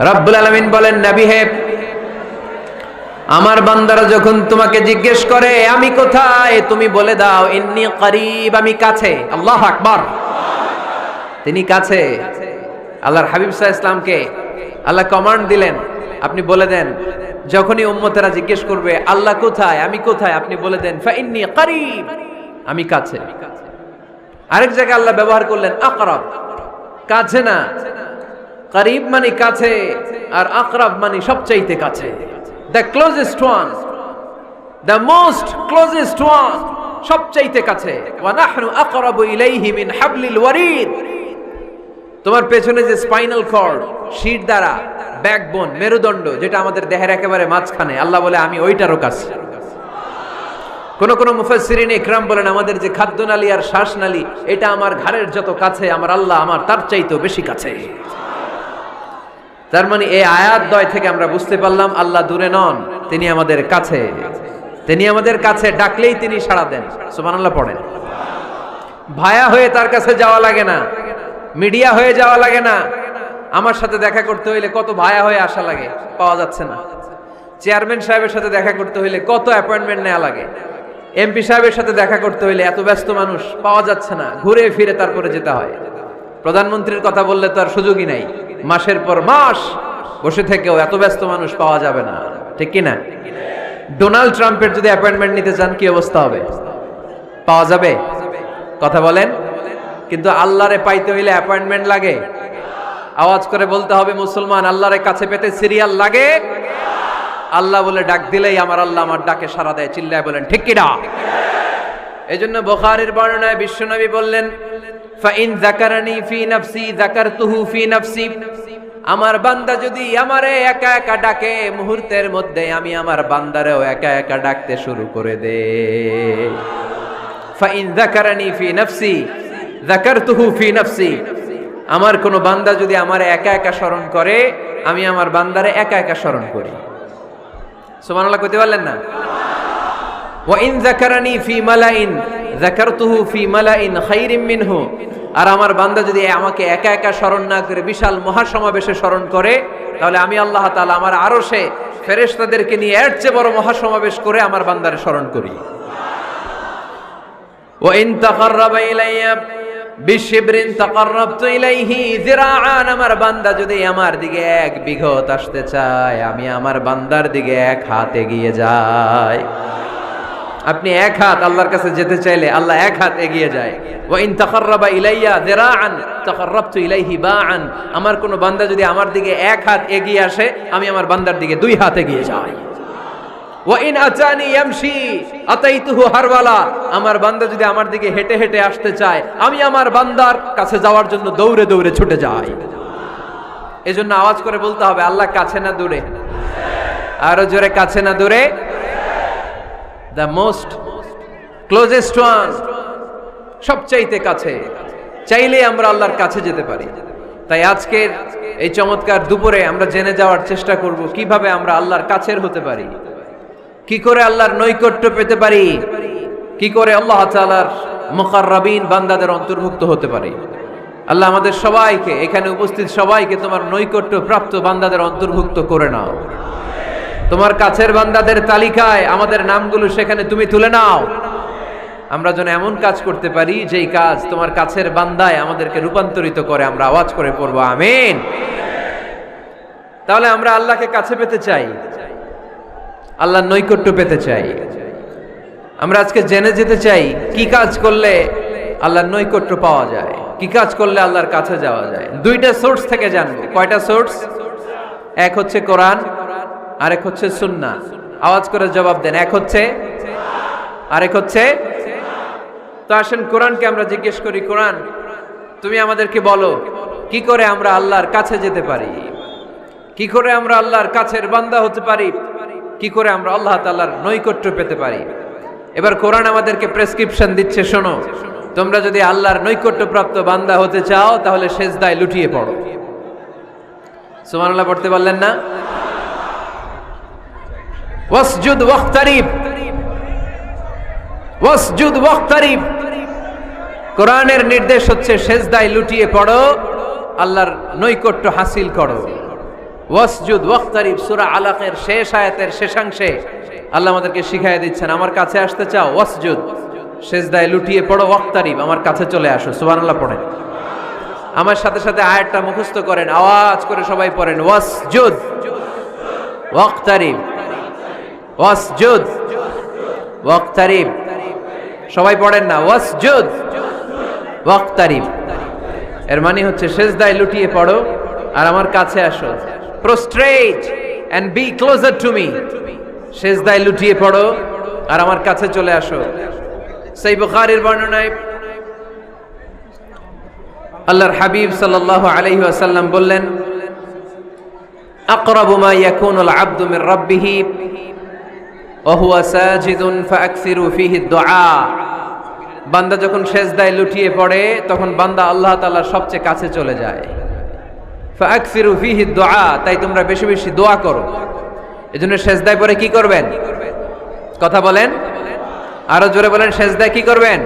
রব্বুল আলামিন বলেন, নবী হে, আমার বান্দারা যখন তোমাকে জিজ্ঞেস করে আমি কোথায়, তুমি বলে দাও ইন্নী করিব, আমি কাছে। আল্লাহু আকবার। তিনি কাছে। আল্লাহর হাবিব সাল্লাল্লাহু আলাইহি ওয়াসাল্লামকে আল্লাহ কমান্ড দিলেন, আপনি বলে দেন যখনই উম্মতেরা জিজ্ঞেস করবে আল্লাহ কোথায়, আমি কোথায়, আপনি বলে দেন ফা ইন্নী করিব, আমি কাছে। আরেক জায়গায় আল্লাহ ব্যবহার করলেন আকরাব, কাছে না। করিব মানে কাছে, আর আকরাব মানে সবচাইতে কাছে। The closest one, the most closest one, সবচাইতে কাছে। ওয়া নাহনু আকরাবু ইলাইহি মিন হাবলিল ওয়ারিদ। তোমার পেছনে যে স্পাইনাল কর্ড, শির দ্বারা, ব্যাকবোন, মেরুদণ্ড, যেটা আমাদের দেহের একেবারে মাঝখানে, আল্লাহ বলে আমি ওইটারও কাছে। কোন কোন মুফাসসিরিন ইকরাম বলেন আমাদের যে খাদ্যনালী আর শ্বাসনালী, এটা আমার ঘাড়ের যত কাছে, আমার আল্লাহ আমার তার চাইতেও বেশি কাছে। তার মানে এই আয়াত দ্বয় থেকে আমরা বুঝতে পারলাম আল্লাহ দূরে নন, তিনি আমাদের কাছে। তিনি আমাদের কাছে, ডাকলেই তিনি সাড়া দেন। সুবহানাল্লাহ পড়েন। ভায়া হয়ে তার কাছে যাওয়া লাগে না, মিডিয়া হয়ে যাওয়া লাগে না। আমার সাথে দেখা করতে হইলে কত ভায়া হয়ে আসা লাগে, পাওয়া যাচ্ছে না। চেয়ারম্যান সাহেবের সাথে দেখা করতে হইলে কত অ্যাপয়েন্টমেন্ট নেওয়া লাগে। এমপি সাহেবের সাথে দেখা করতে হইলে এত ব্যস্ত মানুষ, পাওয়া যাচ্ছে না, ঘুরে ফিরে তারপরে যেতে হয়। প্রধানমন্ত্রীর কথা বললে তো আর সুযোগই নাই, মাসের পর মাস বসে থেকেও এত ব্যস্ত মানুষ পাওয়া যাবে না, ঠিক কি না? ডোনাল্ড ট্রাম্পের যদি অ্যাপয়েন্টমেন্ট নিতে চান কি অবস্থা হবে? পাওয়া যাবে? কথা বলেন। কিন্তু আল্লাহরে পাইতে হইলে অ্যাপয়েন্টমেন্ট লাগে। আওয়াজ করে বলতে হবে মুসলমান, আল্লাহরে কাছে পেতে সিরিয়াল লাগে। আল্লাহ বলে ডাক দিলেই আমার আল্লাহ আমার ডাকে সাড়া দেয়। চিল্লায় বলেন ঠিক কি না? এজন্য বুখারীর বর্ণনায় বিশ্বনবী বললেন, ফাইন যাকারানি ফি নাফসি যাকারতুহু ফি নাফসি। আমার বান্দা যদি আমারে একা একা ডাকে, মুহূর্তের মধ্যে আমি আমার বান্দারেও একা একা ডাকতে শুরু করে দে। ফাইন যাকারানি ফি নাফসি যাকারতুহু ফি নাফসি। আমার কোন বান্দা যদি আমারে একা একা স্মরণ করে, আমি আমার বান্দারে একা একা স্মরণ করি। সুবহানাল্লাহ কইতে পারলেন না? ওয়া ইন যাকারানি ফি মালাইন যাকারতুহু ফি মালাইন খায়রিম মিনহু। আর আমার বান্দা যদি আমাকে একা একা স্মরণ না করে বিশাল মহাসমাবেশে স্মরণ করে, তাহলে আমি আল্লাহ তাআলা আমার আরশে ফেরেশতাদেরকে নিয়ে এর চেয়ে বড় মহাসমাবেশ করে আমার বান্দারে স্মরণ করি। ওয়া ইন তাকাররাবা ইলাইয়া বিশিবরিন তাকাররাবতু ইলাইহি যিরাআন। আমার বান্দা যদি আমার দিকে এক বিঘত আসতে চায়, আমি আমার বান্দার দিকে এক হাত এগিয়ে যাই। আপনি এক হাত আল্লাহর কাছে যেতে চাইলে আল্লাহ এক হাত এগিয়ে যায়। ওয়া ইন তাকাররাবা ইলাইয়া যিরাআন তাকাররাবতু ইলাইহি বাআন। আমার কোন বান্দা যদি আমার দিকে এক হাত এগিয়ে আসে, আমি আমার বান্দার দিকে দুই হাত এগিয়ে যাই। ওয়া ইন আতানি ইয়ামশি আতাইতুহু হারওয়ালা। আমার বান্দা যদি আমার দিকে হেঁটে হেঁটে আসতে চায়, আমি আমার বান্দার কাছে যাওয়ার জন্য দৌড়ে দৌড়ে ছুটে যাই। এজন্য আওয়াজ করে বলতে হবে আল্লাহ কাছে না দূরে? আরো জোরে, কাছে না দূরে? দ্য মোস্ট ক্লোজেস্ট ওয়ান, সবচাইতে কাছে। চাইলে আমরা আল্লাহর কাছে যেতে পারি। তাই আজকের এই চমৎকার দুপুরে আমরা জেনে যাওয়ার চেষ্টা করব কিভাবে আমরা আল্লাহর কাছের হতে পারি, কি করে আল্লাহর নৈকট্য পেতে পারি, কি করে আল্লাহ তাআলার মুকাররাবিন বান্দাদের অন্তর্ভুক্ত হতে পারি। আল্লাহ আমাদের সবাইকে, এখানে উপস্থিত সবাইকে তোমার নৈকট্য প্রাপ্ত বান্দাদের অন্তর্ভুক্ত করে নাও। তোমার কাছের বান্দাদের তালিকায় আমাদের নামগুলো সেখানে তুমি তুলে নাও। আমরা যেন এমন কাজ করতে পারি যেই কাজ তোমার কাছের বান্দায় আমাদেরকে রূপান্তরিত করে। আমরা আওয়াজ করে পড়বো আমিন। তাহলে আমরা আল্লাহকে কাছে পেতে চাই, আল্লাহর নৈকট্য পেতে চাই। আমরা আজকে জেনে যেতে চাই কি কাজ করলে আল্লাহর নৈকট্য পাওয়া যায়, কি কাজ করলে আল্লাহর কাছে যাওয়া যায়। দুইটা সোর্স থেকে জানবো। কয়টা সোর্স? এক হচ্ছে কোরআন, আরেক হচ্ছে সুন্নাহ। আওয়াজ করে জবাব দেন। এক হচ্ছে, আরেক হচ্ছে। তো আসেন কোরআনকে আমরা জিজ্ঞেস করি, কোরআন তুমি আমাদেরকে বলো কি করে আমরা আল্লাহর কাছে যেতে পারি, কি করে আমরা আল্লাহর কাছের বান্দা হতে পারি, কি করে আমরা আল্লাহ তাআলার নৈকট্য পেতে পারি। এবার কোরআন আমাদেরকে প্রেসক্রিপশন দিচ্ছে, শোনো, তোমরা যদি আল্লাহর নৈকট্য প্রাপ্ত বান্দা হতে চাও তাহলে সেজদায় লুটিয়ে পড়ো। সুবহানাল্লাহ পড়তে পারলেন না? ওয়াসজুদ ওয়াক্তারিব, ওয়াসজুদ ওয়াক্তারিব। কোরআনের নির্দেশ হচ্ছে সেজদায় লুটিয়ে পড়ো, আল্লাহর নৈকট্য হাসিল করো। ওয়াসজুদ ওয়াক্তারিব সূরা আলাকের শেষ আয়াতের শেষাংশে আল্লাহ আমাদেরকে শিখাইয়া দিচ্ছেন, আমার কাছে আসতে চাও ওয়াসজুদ, সেজদায় লুটিয়ে পড়ো, ওয়াক্তারিব আমার কাছে চলে আসো। সুবহানাল্লাহ পড়েন। আমার সাথে সাথে আয়াতটা মুখস্থ করেন, আওয়াজ করে সবাই পড়েন, ওয়াসজুদ ওয়াক্তারিব, ওয়াসজুদ ওয়াক্তারিব। সবাই পড়েন না, ওয়াসজুদ ওয়াক্তারিব। এর মানে হচ্ছে সেজদায় লুটিয়ে পড়ো আর আমার কাছে আসো। Prostrate and be closer to me. সেজদায় লুটিয়ে পড়ো আর আমার কাছে চলে আসো। সহিহ বুখারীর বর্ণনায় আল্লাহর হাবিব সাল্লাল্লাহু আলাইহি ওয়াসাল্লাম বললেন, আকরাবু মা ইয়াকুনুল আবদু মির রাব্বিহি ওয়া হুয়া সাজিদুন ফাআকসিরু ফীহি দুআ। বান্দা যখন সেজদায় লুটিয়ে পড়ে তখন বান্দা আল্লাহ তাআলার সবচেয়ে কাছে চলে যায়। ফাআকসিরু ফীহি দুআ, তাই তোমরা বেশি বেশি দোয়া করো। এজন্য সেজদায় পড়ে কি করবেন? কথা বলেন, আরো জোরে বলেন, সেজদায় কি করবেন?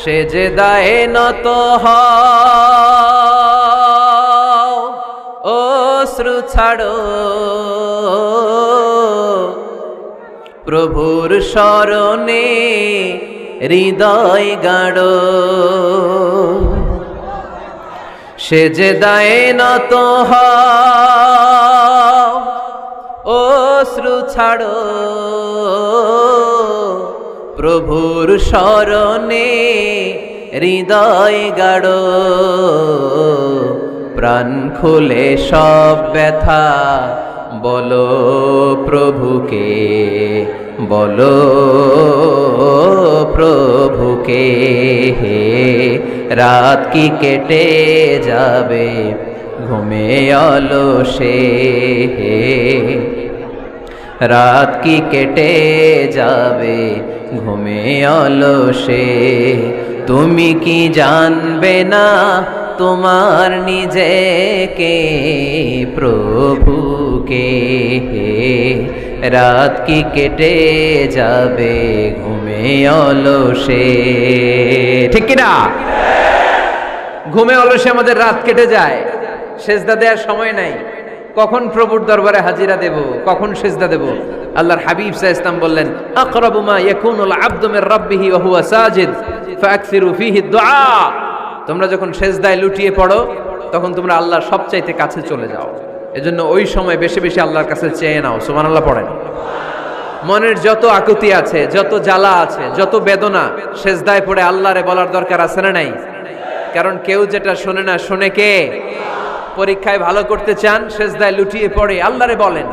সেজদায় নত হও, অশ্রু ছাড়ো, প্রভুর শরণে হৃদয় গাড়ো। সেজদায় নত হও, অশ্রু ছাড়ো, প্রভুর শরণে হৃদয় গাড়ো। প্রাণ খুলে সব ব্যথা বলো প্রভুকে, বলো প্রভুকে। রাত কি কেটে যাবে ঘুমে অলসে, রাত কি কেটে যাবে ঘুমে অলসে। তুমি কি জানবে না তোমার নিজেকে প্রভুকে, রাত কি কেটে যাবে ঘুমে অলসে। ঠিক কিনা? ঘুমে অলসে আমাদের রাত কেটে যায়, সেজদা দেওয়ার সময় নাই। কখন প্রভুর দরবারে হাজিরা দেব, কখন সেজদা দেব? আল্লাহর হাবিব সাল্লাল্লাহু আলাইহি ওয়াসাল্লাম বললেন, আকরাবু মা ইয়াকুনুল আবদু মির রাব্বিহি ওয়া হুয়া সাজিদ ফাআকসিরু ফীহি দুআ। তোমরা যখন সেজদায় লুটিয়ে পড়ো তখন তোমরা আল্লাহর সবচাইতে কাছে চলে যাও। এজন্য ওই সময় বেশি বেশি আল্লাহর কাছে চেয়ে নাও। সুবহানাল্লাহ পড়েন। মনের যত আকুতি আছে, যত জ্বালা আছে, যত বেদনা, সেজদায় পড়ে আল্লাহরে বলার দরকার আছে না নাই? কারণ কেউ যেটা শোনে না, শোনে কে? পরীক্ষায় ভালো করতে চান, সেজদায় লুটিয়ে পড়ে আল্লাহরে বলেন।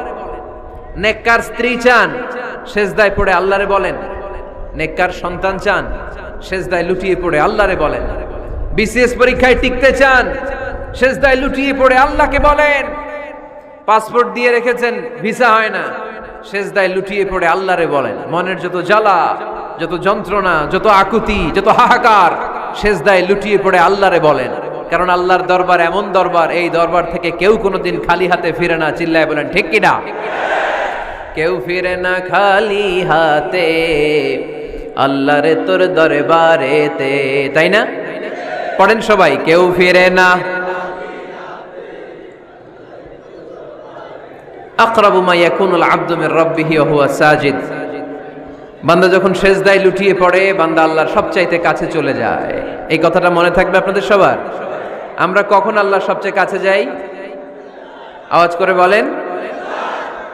নেককার স্ত্রী চান, সেজদায় পড়ে আল্লাহরে বলেন। নেককার সন্তান চান, সেজদায় লুটিয়ে পড়ে আল্লাহরে বলেন। বিসিএস পরীক্ষায় টিকতে চান, সেজদায় লুটিয়ে পড়ে আল্লাহকে বলেন। পাসপোর্ট দিয়ে রেখেছেন, ভিসা হয় না, সেজদায় লুটিয়ে পড়ে আল্লাহরে বলেন। মনের যত জ্বালা, যত যন্ত্রণা, যত আকুতি, যত হাহাকার, সেজদায় লুটিয়ে পড়ে আল্লাহরে বলেন। কারণ আল্লাহর দরবার এমন দরবার, এই দরবার থেকে কেউ কোনোদিন খালি হাতে ফিরে না। চিল্লায় বলেন ঠিক কিনা? কেউ ফিরে না খালি হাতে আল্লাহরে তোর দরবারেতে, তাই না? পড়েন সবাই, কেউ ফিরে না। আকরাবু মা ইয়াকুনুল আবদু মির রাব্বিহি ওয়া হুয়া সাজিদ। বান্দা যখন সেজদায় লুটিয়ে পড়ে, বান্দা আল্লাহর সবচাইতে কাছে চলে যায়। এই কথাটা মনে থাকবে আপনাদের সবার। আমরা কখন আল্লাহর সবচেয়ে কাছে যাই? আওয়াজ করে বলেন,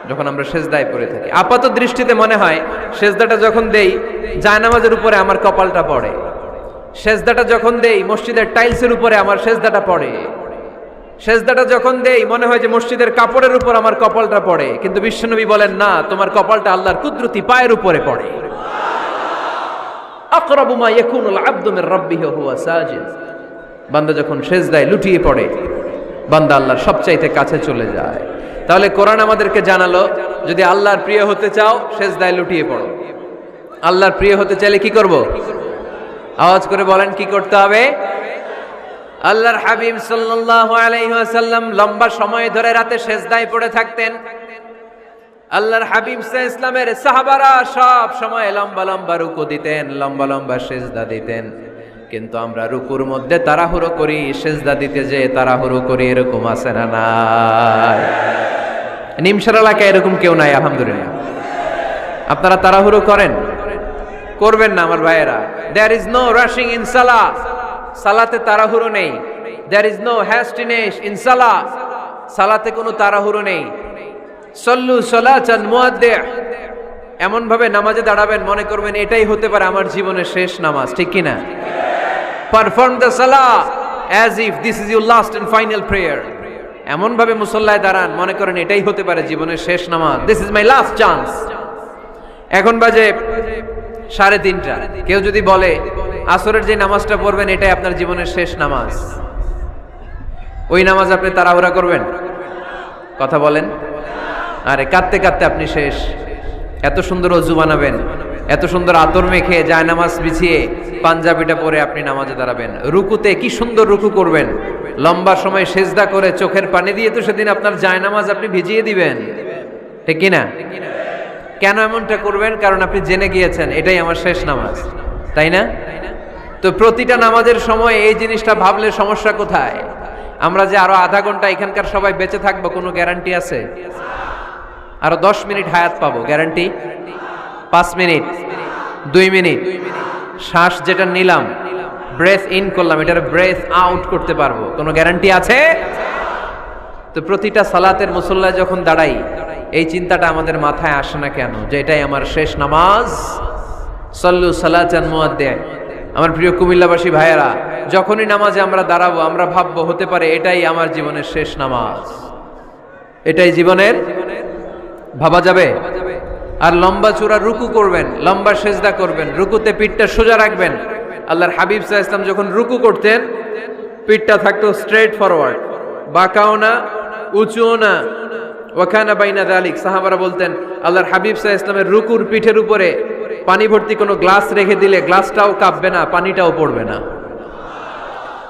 যখন আমরা সেজদায় পড়ে থাকি। আপাত দৃষ্টিতে মনে হয় সেজদাটা যখন দেই জায়নামাজের উপরে আমার কপালটা পড়ে, সেজদাটা যখন দেই মসজিদের টাইলসের উপরে আমার সেজদাটা পড়ে, সেজদাটা যখন দেই মনে হয় যে মসজিদের কাপড়ের উপর আমার কপালটা পড়ে। কিন্তু বিশ্বনবী বলেন, না, তোমার কপালটা আল্লাহর কুদরতি পায়ের উপরে পড়ে। আকরাবু মা ইয়াকুনুল আবদু মির রাব্বিহি ওয়া হুয়া সাজিদ। বান্দা যখন সেজদায় লুটিয়ে পড়ে, বান্দা আল্লাহর সবচাইতে কাছে চলে যায়। তাহলে কোরআন আমাদেরকে জানালো, যদি আল্লাহর প্রিয় হতে চাও সেজদায় লুটিয়ে পড়ো। আল্লাহর প্রিয় হতে চাইলে কি করব? আওয়াজ করে বলেন, কি করতে হবে? আল্লাহর হাবিব সাল্লাল্লাহু আলাইহি ওয়াসাল্লাম লম্বা সময় ধরে রাতে সেজদায় পড়ে থাকতেন। আল্লাহর হাবিব সাল্লাল্লাহু আলাইহি ওয়াসাল্লামের সাহাবারা সব সময় লম্বা লম্বা রুকু দিতেন, লম্বা লম্বা সেজদা দিতেন। কিন্তু আমরা রুকুর মধ্যে তাড়াহুড়ো করি, সেজদা দিতে যে তাড়াহুড়ো করি, এরকম আছে না নাই? নিমসার এলাকায় এরকম কেউ নাই আলহামদুলিল্লাহ। আপনারা তাড়াহুড়ো করেন? করবেন না আমার ভাইয়েরা। There is no rushing in salah. সালাতে তাড়াহুড়ো নেই। There is no hastiness in salah. সালাতে কোনো তাড়াহুড়ো নেই। সল্লু সালাতান মুআদ্দি', এমন ভাবে নামাজে দাঁড়াবেন মনে করবেন এটাই হতে পারে আমার জীবনের শেষ নামাজ, ঠিক কি না? Perform the salah as if this is your last and final prayer. এমন ভাবে মুসল্লায় দাঁড়ান মনে করেন এটাই হতে পারে জীবনের শেষ নামাজ। This is my last chance. এখন বাজে 3:30। কেউ যদি বলে আসরের যে নামাজটা পড়বেন এটাই আপনার জীবনের শেষ নামাজ, ওই নামাজ আপনি তাড়াহুড়া করবেন? কথা বলেন। আরে কাঁদতে কাঁদতে আপনি শেষ। এত সুন্দর ওযু বানাবেন, এত সুন্দর আতর মেখে জায়নামাজ বিছিয়ে পাঞ্জাবিটা পরে আপনি নামাজে দাঁড়াবেন। রুকুতে কি সুন্দর রুকু করবেন, লম্বা সময় সেজদা করে চোখের পানি দিয়ে তো সেদিন আপনার জায়নামাজ আপনি ভিজিয়ে দিবেন, ঠিক কি না? কেন এমনটা করবেন? কারণ আপনি জেনে গিয়েছেন এটাই আমার শেষ নামাজ, তাই না? তো প্রতিটা নামাজের সময় এই জিনিসটা ভাবলে সমস্যা কোথায়? আমরা যে আরো আধা ঘন্টা এখানকার সবাই বেঁচে থাকবো কোনো গ্যারান্টি আছে? আরো 10 মিনিট হায়াত পাবো, গ্যারান্টি? 5 মিনিট, 2 মিনিট, শ্বাস যেটা নিলাম, ব্রেথ ইন করলাম, এটার ব্রেথ আউট করতে পারবো, কোনো গ্যারান্টি আছে? তো প্রতিটা সালাতের মুসল্লায় যখন দাঁড়াই এই চিন্তাটা আমাদের মাথায় আসে না কেন যে এটাই আমার শেষ নামাজ? সল্লু সালাতান মুআদ্দি'। আমার প্রিয় কুমিল্লাবাসী ভাইয়েরা, যখনই নামাজে আমরা দাঁড়াবো আমরা ভাববো হতে পারে এটাই আমার জীবনের শেষ নামাজ, এটাই জীবনের, ভাবা যাবে? আর লম্বা চূড়া রুকু করবেন, লম্বা সেজদা করবেন, রুকুতে পিঠটা সোজা রাখবেন। আল্লাহর হাবিব সাল্লাল্লাহু আলাইহি ওয়াসাল্লাম যখন রুকু করতেন পিঠটা থাকতো স্ট্রেট ফরওয়ার্ড, বাঁকাও না উঁচুও না, ওয়াকানা বাইনা যালিক। সাহাবারা বলতেন আল্লাহর হাবিব সাল্লাল্লাহু আলাইহি ওয়াসাল্লামের রুকুর পিঠের উপরে পানি ভর্তি কোনো গ্লাস রেখে দিলে গ্লাসটাও কাঁপবে না, পানিটাও পড়বে না।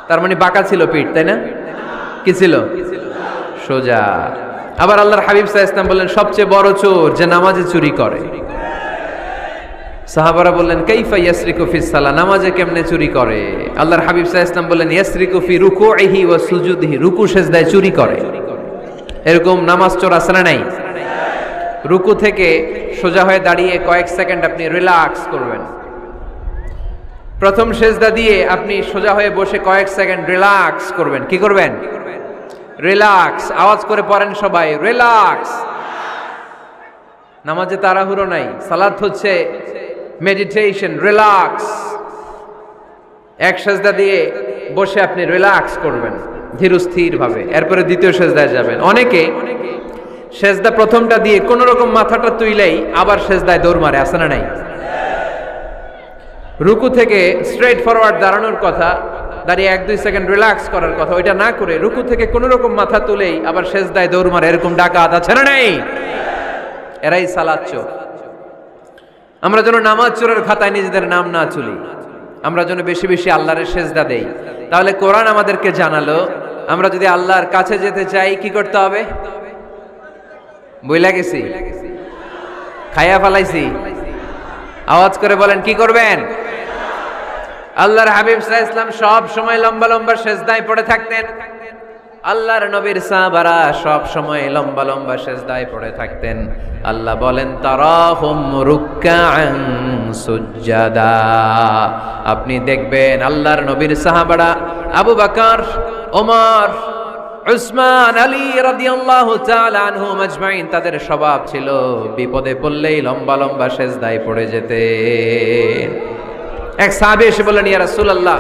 তার মানে বাঁকা ছিল পিঠ, তাই না? কি ছিল? সোজা। আবার আল্লাহর হাবিব সাল্লাল্লাহু আলাইহি ওয়াসাল্লাম বললেন সবচেয়ে বড় চোর যে নামাজে চুরি করে। সাহাবারা বললেন কাইফা ইয়াসরিকু ফিস সালাহ, নামাজে কেমনে চুরি করে? আল্লাহর হাবিব সাল্লাল্লাহু আলাইহি ওয়াসাল্লাম বললেন ইয়াসরিকু ফি রুকুইহি ওয়া সুজুদিহি, রুকু সেজদায় চুরি করে। এরকম নামাজ চোর আছে না নাই? রুকু থেকে সোজা হয়ে দাঁড়িয়ে কয়েক সেকেন্ড আপনি রিল্যাক্স করবেন। প্রথম সেজদা দিয়ে আপনি সোজা হয়ে বসে কয়েক সেকেন্ড রিল্যাক্স করবেন। কি করবেন? রিল্যাক্স। আওয়াজ করে পড়েন সবাই, রিল্যাক্স। নামাজে তাড়াহুড়ো নাই, সালাত হচ্ছে মেডিটেশন, রিল্যাক্স। এক সেজদা দিয়ে বসে আপনি রিল্যাক্স করবেন ধীরস্থির ভাবে, এরপরে দ্বিতীয় সেজদায় যাবেন। অনেকে সেজদা প্রথমটা দিয়ে কোন রকম মাথাটা তুইলেই আবার সেজদায় দৌড় মারে, আছে না নাই? রুকু থেকে স্ট্রেট ফরওয়ার্ড দাঁড়ানোর কথা, দাঁড়িয়ে 1-2 সেকেন্ড রিল্যাক্স করার কথা, ওইটা না করে রুকু থেকে কোন রকম মাথা তুলেই আবার সেজদায় দৌড় মারে, এরকম ডাকাত আছে না নাই? এরাই সালাত চোর। আমরা যেন নামাজ চোরের খাতায় নিজেদের নাম না তুলি, আমরা যেন বেশি বেশি আল্লাহর সেজদা দেই। তাহলে কোরআন আমাদেরকে জানালো আমরা যদি আল্লাহর কাছে যেতে চাই কি করতে হবে? বইলা গেছি, খাইয়া ফেলাইছি? আওয়াজ করে বলেন কি করবেন? আল্লাহর হাবিব সাল্লাল্লাহু আলাইহি ওয়াসাল্লাম সব সময় লম্বা লম্বা সেজদায় পড়ে থাকতেন। আল্লাহর নবীর সাহাবারা সব সময় লম্বা লম্বা সেজদায় পড়ে থাকতেন। আল্লাহ বলেন তারাহুম রুকআন সুজদা। আপনি দেখবেন আল্লাহর নবীর সাহাবারা আবু বকর, ওমর, উসমান, আলী রাদিয়াল্লাহু তাআলা আনহুম আজমাইন, তাদের স্বভাব ছিল বিপদে পড়লেই লম্বা লম্বা সেজদায় পড়ে যেতেন। এক সাহাবী এসে বললেন ইয়া রাসূলুল্লাহ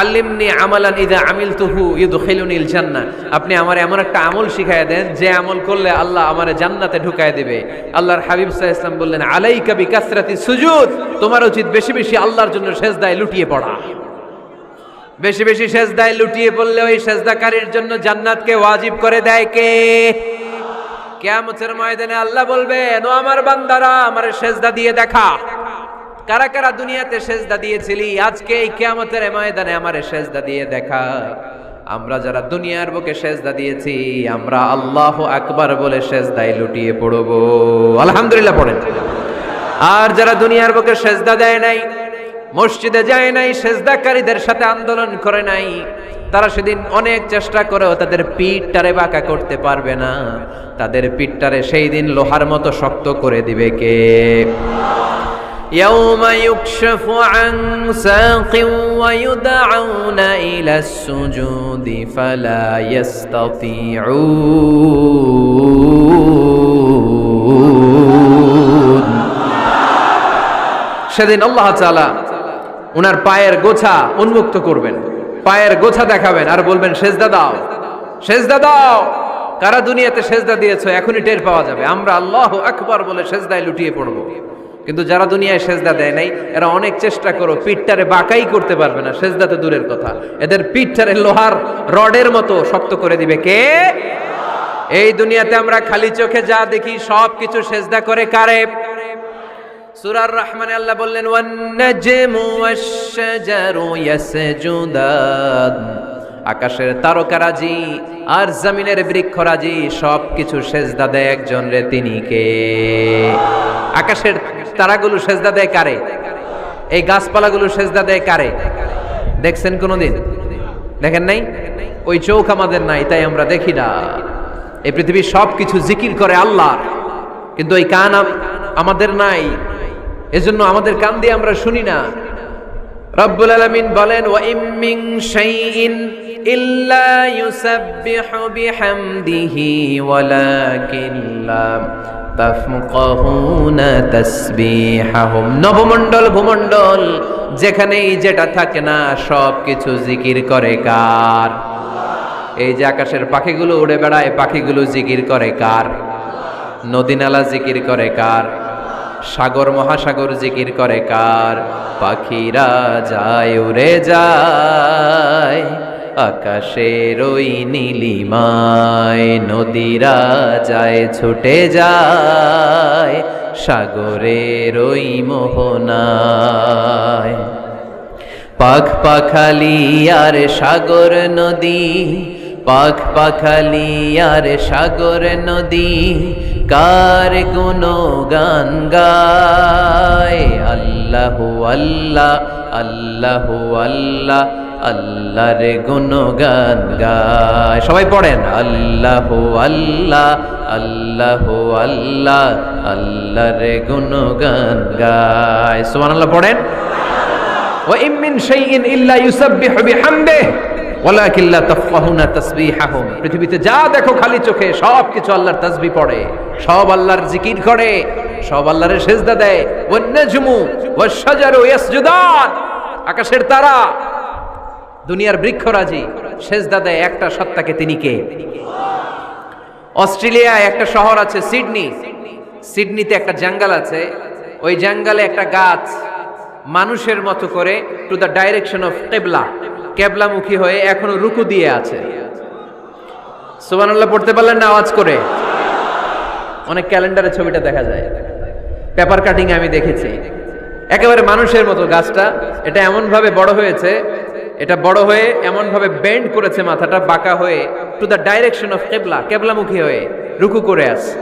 আল্লিমনি আমালান ইযা আমিলতুহু ইউদখিলুনিল জান্নাহ, আপনি আমার এমন একটা আমল শিখায়া দেন যে আমল করলে আল্লাহ আমারে জান্নাতে ঢুকায় দিবে। আল্লাহর হাবিব সাল্লাল্লাহু আলাইহি ওয়াসাল্লাম বললেন আলাইকা বিকাসরাতি সুজুদ, তোমার উচিত বেশি বেশি আল্লাহর জন্য সেজদায় লুটিয়ে পড়া। বেশি বেশি সেজদায় লুটিয়ে পড়লে ওই সেজদাকারীর জন্য জান্নাতকে ওয়াজিব করে দেয় কে? কিয়ামতের ময়দানে আল্লাহ বলবেন ও আমার বান্দারা আমারে সেজদা দিয়ে দেখা। কারা কারা দুনিয়াতে সেজদা দিয়েছিলি, আজকে এই কিয়ামতের ময়দানে আমারে সেজদা দিয়ে দেখা। আমরা যারা দুনিয়ার বুকে সেজদা দিয়েছি আমরা আল্লাহু আকবার বলে সেজদায় লুটিয়ে পড়ব, আলহামদুলিল্লাহ পড়েন। আর যারা দুনিয়ার বুকে সেজদা দেয় নাই, মসজিদে যায় নাই, সেজদাকারীদের সাথে আন্দোলন করে নাই, তারা সেদিন অনেক চেষ্টা করেও তাদের পিঠটারে বাঁকা করতে পারবে না। তাদের পিঠটারে সেই দিন লোহার মতো শক্ত করে দিবে কে? ইয়াউমা ইউকশাফু আন সাকিন ওয়া ইউদআউনা ইলাস সুজুদি ফালা ইস্তাতিউন। সেদিন আল্লাহ তাআলা উনার পায়ের গোছা উন্মুক্ত করবেন, পায়ের গোছা দেখাবেন আর বলবেন সেজদা দাও, সেজদা দাও। কারা দুনিয়াতে সেজদা দিয়েছো এখনই টের পাওয়া যাবে। আমরা আল্লাহু আকবার বলে সেজদায় লুটিয়ে পড়ব, কিন্তু যারা দুনিয়ায় সেজদা দেয় নাই এরা অনেক চেষ্টা করো, পিঠটারে বাঁকাই করতে পারবে না। সেজদা তো দূরের কথা, এদের পিঠটারে লোহার রডের মতো শক্ত করে দিবে কে? এই দুনিয়াতে আমরা খালি চোখে যা দেখি সব কিছু সেজদা করে কারে? সূরা রহমানে আল্লাহ বললেন ওয়ান নাজমু ওয়াশ-শাজারু ইয়াসজুদান। আকাশের তারকারাজি আর জমিনের বৃক্ষরাজি সব কিছু সেজদা দেয় একজন রে, তিনি কে? আকাশের তারাগুলো সেজদা দেয় কারে? এই গাছপালাগুলো সেজদা দেয় কারে? দেখছেন কোনোদিন? দেখেন নাই? ওই চোখ আমাদের নাই, তাই আমরা দেখি না। এই পৃথিবীর সব কিছু জিকির করে আল্লাহর, কিন্তু ওই কান আমাদের নাই, এজন্য আমাদের কান দিয়ে আমরা শুনি না। রব্বুল আলামিন বলেন ওয়া ইম মিন শাইইন ইল্লা ইউসাব্বিহু বিহামদিহি ওয়ালাকিন লা তাফকাহুনা তাসবিহাহুম। নবমণ্ডল ভূমণ্ডল যেখানেই যেটা থাকে না সব কিছু জিকির করে কার? এই যে আকাশের পাখিগুলো উড়ে বেড়ায়, পাখিগুলো জিকির করে কার? নদী নালা জিকির করে কার? সাগর মহাসাগর জিকির করে কার? পাখিরা যায় উড়ে যায় আকাশের ওই নীলিমায়, নদীরা যায় ছুটে যায় সাগরের ওই মোহনায়। পাখ পাখালি আর সাগর নদী, পাখ পাখালি আর সাগর নদী কার গুণগান গায়? আল্লাহু আল্লাহ, আল্লাহু আল্লাহ, আল্লাহর গুণগান গায়। সবাই পড়েন আল্লাহু আল্লাহ, আল্লাহু আল্লাহ, আল্লাহর গুণগান গায়। সুবহানাল্লাহ পড়েন। ওয়া ইম মিন শাইইন ইল্লা ইউসাব্বিহু বিহামদিহি ওয়ালাকিন লা তাফকাহুনা তাসবিহাহুম। পৃথিবীতে যা দেখো খালি চোখে সব কিছু আল্লাহর তাসবিহ পড়ে, সব আল্লাহর জিকির করে, সব আল্লাহর সেজদা দেয়। ওয়ান নাজমু ওয়াশ-শাজারু ইয়াসজুদান। আকাশের তারা, দুনিয়ার বৃক্ষরাজি সেজদা দেয় একটা সত্তাকে, তিনি কে? অস্ট্রেলিয়ায় একটা শহর আছে সিডনি, সিডনিতে একটা জঙ্গল আছে, ওই জঙ্গলে একটা গাছ মানুষের মতো করে টু দ্য ডাইরেকশন অফ কিবলা, কেবলামুখী হয়ে এখনো রুকু দিয়ে আছে। সুবহানাল্লাহ পড়তে পারলেন না আওয়াজ করে? অনেক ক্যালেন্ডারে ছবিটা দেখা যায়, পেপার কাটিং আমি দেখেছি। একেবারে মানুষের মতো গাছটা, এটা এমন ভাবে বড় হয়েছে, এটা বড় হয়ে এমন ভাবে বেন্ড করেছে, মাথাটা বাঁকা হয়ে টু দ্য ডাইরেকশন অফ কিবলা, কেবলামুখী হয়ে রুকু করে আছে।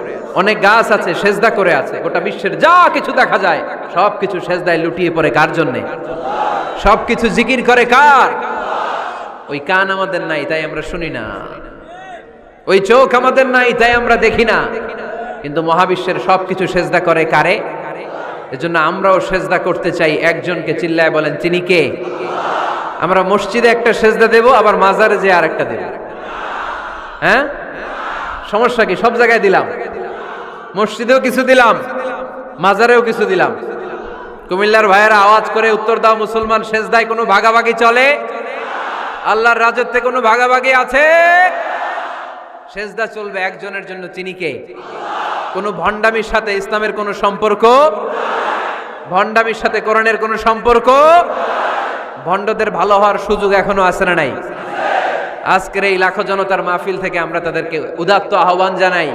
অনেক গাছ আছে সেজদা করে আছে। গোটা বিশ্বের যা কিছু দেখা যায় সব কিছু সেজদায় লুটিয়ে পড়ে কার জন্যে? সব কিছু জিকির করে কার? ওই কান আমাদের নাই, তাই আমরা শুনি না। ওই চোখ আমাদের নাই, তাই আমরা দেখি না। কিন্তু মহাবিশ্বের সব কিছু সেজদা করে কারে? এজন্য আমরাও সেজদা করতে চাই একজনকে। চিল্লায় বলেন তিনি কে? আমরা মসজিদে একটা সেজদা দেব, আবার মাজারে যে আর একটা দেব। হ্যাঁ, সমস্যা কি? সব জায়গায় দিলাম, মসজিদেও কিছু দিলাম, মাজারেও কিছু দিলাম। কুমিল্লার ভাইয়েরা আওয়াজ করে উত্তর দাও, মুসলমান সেজদায় কোনো ভাগাভাগি চলে? আল্লাহর রাজত্বে কোনো ভাগাভাগি আছে? সেজদা চলবে একজনের জন্য, তিনি কে? কোনো ভণ্ডামির সাথে ইসলামের কোনো সম্পর্ক? ভণ্ডামির সাথে কোরআনের কোনো সম্পর্ক? ভণ্ডদের ভালো হওয়ার সুযোগ এখনো আছে না নাই? আজকের এই লাখো জনতার মাহফিল থেকে আমরা তাদেরকে উদাত্ত আহ্বান জানাই,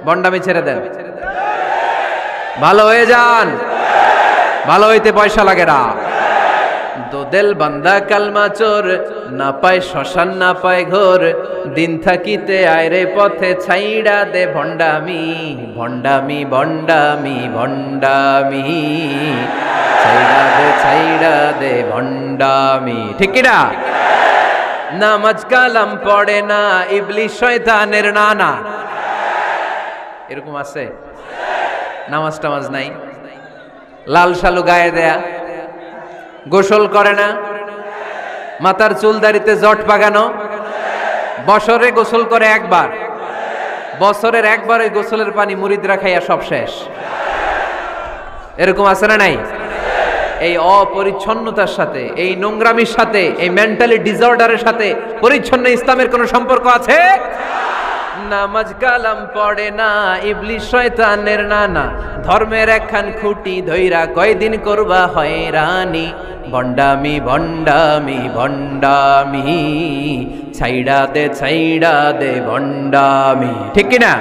ভণ্ডামি ছেড়ে দেন, ভালো হয়ে যান। ভালো হইতে পয়সা লাগে না, দোদেল বান্দা কালমা চোর, না পায় শ্মশান না পায় ঘোর, দিন থাকিতে আয়রে পথে ছাইড়া দে ভণ্ডামি, ভণ্ডামি ভণ্ডামি ভণ্ডামি, ছাইড়া দে ভণ্ডামি। ঠিক কিনা? নামাজ কালাম পড়ে না, ইবলিস শয়তানের নানা। এরকম আছে? নামাজ টামাজ নাই, লাল শালু গায়ে দেয়া, গোসল করে না, মাথার চুল দাড়িতে জট পাকানো, বছরে গোসল করে একবার, বছরের একবার ওই গোসলের পানি মুরিদরা খাইয়া সব শেষ। এরকম আছে না নাই? এই অপরিচ্ছন্নতার সাথে, এই নোংরামির সাথে, এই মেন্টালি ডিসঅর্ডারের সাথে পরিচ্ছন্ন ইসলামের কোনো সম্পর্ক আছে? নামাজ কালাম পড়ে না, ইবলিস শয়তানের নানা, ধর্মের একখান খুঁটি ধইরা কয়দিন করবা হয়রানি, ভণ্ডামি ভণ্ডামি ভণ্ডামি, ছাইড়া দে ভণ্ডামি। ঠিক কিনা?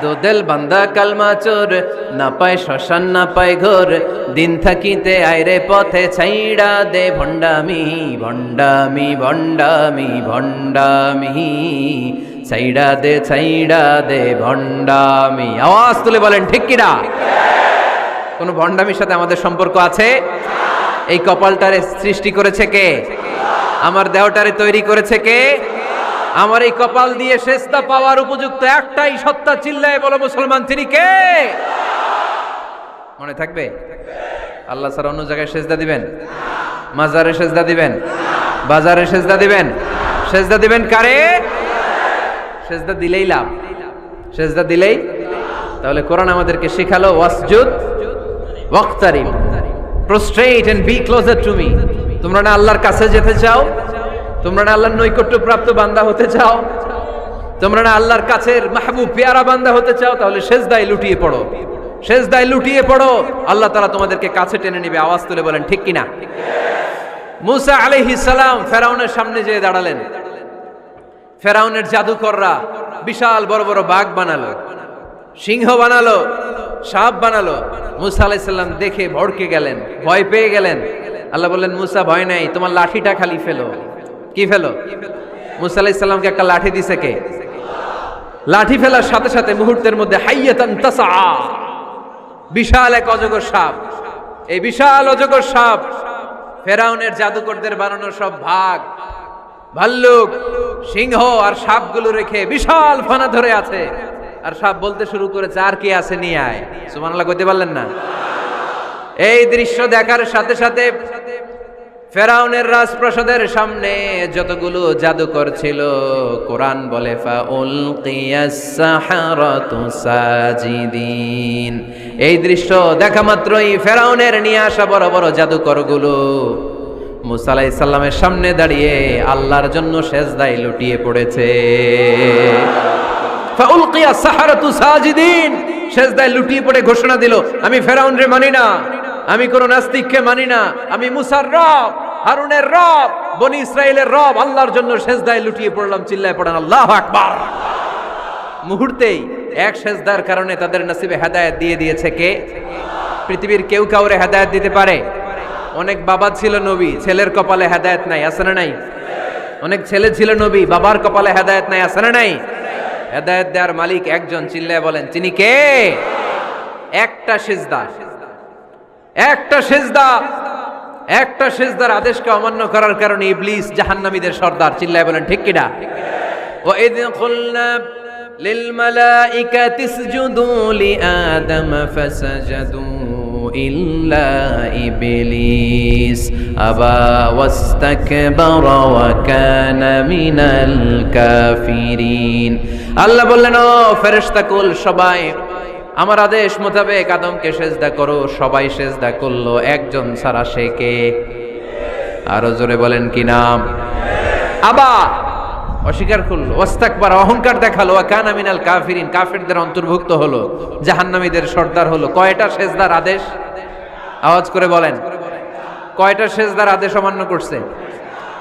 দোদেল বান্দা কালমা চোর, না পায় শ্মশান না পায় ঘোর, দিন থাকিতে আয়রে পথে ছাইড়া দে ভণ্ডামি, ভণ্ডামি ভণ্ডামি ভণ্ডামি, ছাইড়া দে ভণ্ডামি। আওয়াজ তুলে বলেন ঠিক কিনা? কোন ভণ্ডামির সাথে আমাদের সম্পর্ক আছে? এই কপালটারে সৃষ্টি করেছে কে? আমার দেহটারে তৈরি করেছে কে? আমার এই কপাল দিয়ে সেজদা পাওয়ার উপযুক্ত একটাই সত্তা, চিল্লায় বলো মুসলমান, তিনি কে? মনে থাকবে? আল্লাহ ছাড়া অন্য জায়গায় সেজদা দিবেন? মাজারে সেজদা দিবেন? বাজারে সেজদা দিবেন? সেজদা দিবেন কারে? সেজদা দিলেই লাভ, সেজদা দিলেই। তাহলে কোরআন আমাদেরকে শেখালো ওয়াসজুদ ওয়াক্তারিব, prostrate and be closer to me. তোমরা না আল্লাহর কাছে যেতে চাও? তোমরা না আল্লাহর নৈকট্য প্রাপ্ত বান্দা হতে চাও? তোমরা না আল্লাহর কাছের মাহবুব পেয়ারা বান্দা হতে চাও? তাহলে সেজদায় লুটিয়ে পড়ো, সেজদায় লুটিয়ে পড়ো, আল্লাহ তাআলা তোমাদেরকে কাছে টেনে নেবে। আওয়াজ তুলে বলেন ঠিক কিনা? মুসা আলাইহিস সালাম ফেরাউনের সামনে যেয়ে দাঁড়ালেন। ফেরাউনের জাদুকররা বিশাল বড় বড় বাঘ বানালো, সিংহ বানালো, সাপ বানালো। মুসা আলাইহিস সালাম দেখে ভড়কে গেলেন, ভয় পেয়ে গেলেন। আল্লাহ বললেন, মুসা ভয় নাই, তোমার লাঠিটা খালি ফেলো। কি ফেলো? মুসা আলাইহিস সালামকে একটা লাঠি দিছে কে? লাঠি ফেলার সাথে সাথে মুহূর্তের মধ্যে হাইয়াতান তাসআ, বিশাল এক অজগর সাপ। এই বিশাল অজগর সাপ ফেরাউনের জাদুকরদের বানানো সব ভাগ, ভাল্লুক, সিংহ আর সাপগুলো রেখে বিশাল ফানা ধরে আছে। আর সাপ বলতে শুরু করেছে, আর কি আছে নিয়ে আয়। সুবহানাল্লাহ কইতে পারলেন না? এই দৃশ্য দেখার সাথে সাথে ফেরাউনের রাজপ্রাসাদের সামনে যতগুলো জাদুকর ছিল, কোরআন বলে ফাউলকিয়াস সাহারাতু সাজিদিন। এই দৃশ্য দেখা মাত্রই ফেরাউনের নিয়ে আসা বড় বড় জাদুকরগুলো মুসা আলাইহিস সালামের সামনে দাঁড়িয়ে আল্লাহর জন্য সেজদায় লুটিয়ে পড়েছে। ফাউলকিয়াস সাহারাতু সাজিদিন, সেজদায় লুটিয়ে পড়ে ঘোষণা দিল, আমি ফেরাউনরে মানি না, আমি কোন নাস্তিককে মানি না, আমি মুসার রব, হারুনের রব, বনি ইসরাইলের রব, আল্লাহর জন্য সেজদায় লুটিয়ে পড়লাম। চিল্লায় পড়েন আল্লাহু আকবার। মুহূর্তেই এক সেজদার কারণে তাদের নসিবে হেদায়েত দিয়ে দিয়েছে কে? পৃথিবীর কেউ কাউরে হেদায়েত দিতে পারে? অনেক বাবা ছিল নবী, ছেলের কপালে হেদায়েত নাই, আছে না নাই? অনেক ছেলে ছিল নবী, বাবার কপালে হেদায়েত নাই, আছে না নাই? হেদায়েত দেওয়ার মালিক একজন, চিল্লায় বলেন তিনি কে? একটা সিজদা, একটা সিজদা, একটা সিজদার আদেশকে অমান্য করার কারণে ইবলিস জাহান্নামীদের সর্দার। চিল্লায় বলেন ঠিক কিনা? ওয়া ইয কুলনা লিল মালাইকাতি ইসজুদু লিআদম ফাসাজাদু ইল্লা ইবলিস আবা ওয়াস্তাকবারা ওয়া কানা মিনাল কাফিরিন। আল্লাহ বললেন, ও ফেরেশতাকুল সবাই আমার আদেশ মোতাবেক আদমকে সেজদা করো। সবাই সেজদা করলো, একজন ছাড়া, সে কে? আরো জোরে বলেন কি নাম? আবা, অস্বীকার করলো, ওয়াস্তাকবার, অহংকার দেখালো, ওয়া কানা মিনাল কাফিরিন, কাফিরদের অন্তর্ভুক্ত হলো, জাহান্নামীদের সর্দার হলো। কয়টা সেজদার আদেশ? আওয়াজ করে বলেন, কয়টা সেজদার আদেশ অমান্য করছে?